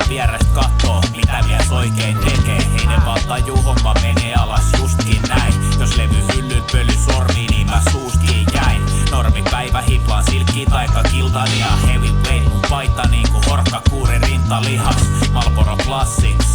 vierestä kattoo, mitä mies oikein tekee. Ei ne vaan tajuu, homma menee alas justkin näin. Jos levy hyllyt pöly sormi, niin mä suuskin jäin. Normipäivä hiplaan silkki taika kiltani ja heavyweight. Mun paita niinku horkkakuuri rintalihas. Marlboro Classics,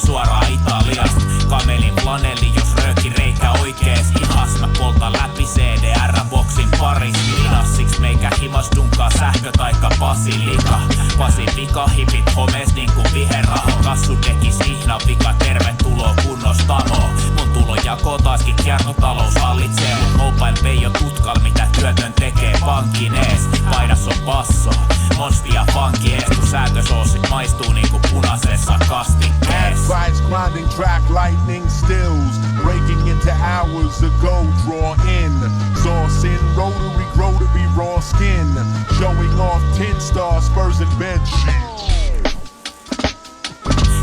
suoraan Italiasta. Kamelin flanelli, jos rööki reikä oikees ihas. Mä poltan läpi CDR-boksin paris linas. Siks meikä himas dunkaa sähkö taikka basilika. Pasifika, hipit homes niinku viheraho. Kassu dekis ihna vika, tervetuloa kunnostamoon. Mun tulonjako taaskin kiertotalous hallitsee. Mobile pay on tutkal, mitä työtön tekee pankin ees. Paidas on basso, monsti ja funky ees. Kun säätösoosit maistuu niinku punaisessa kastikkees. Vibes grinding track lightning stills, breaking into hours ago, draw in. Sauce in rotary, rotary, raw skin, showing off 10 star Spurs and bed sheets.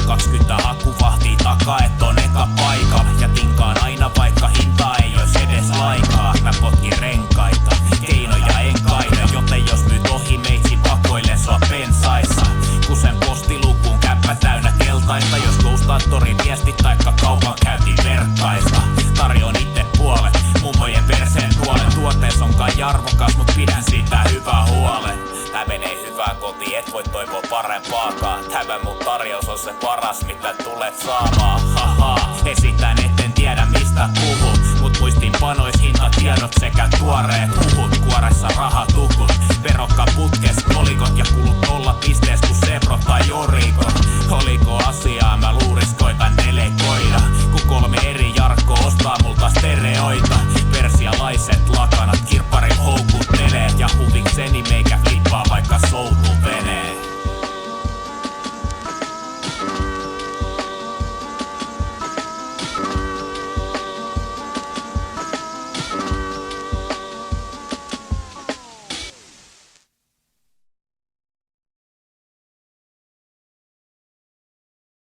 20 hakuvahtii takaa, et on eka paikka. Ja tinkaan aina vaikka hintaa ei ois edes laikaa. Mä potkin renkaita, keinoja en kaida. Joten jos myyt ohi meitsin pakoilen sua pensaissa. Kusen postilukuun käppä täynnä keltaista. Jos ghostaat torin viestit taikka kaupan käynti verkkaista. Tarjoon itse puolet, mummojen perseen puolen. Tuottees on kai arvokas, mut pidän siitä hyvää huolen. Tää menee hyvään kotiin, et voi toivoa parempaakaan. Tämä mun tarjous on se paras, mitä tulet saamaan. Haha, esitän etten tiedä mistä puhun. Mut muistinpanois hintatiedot sekä tuoreet huhut. Kuoressa rahat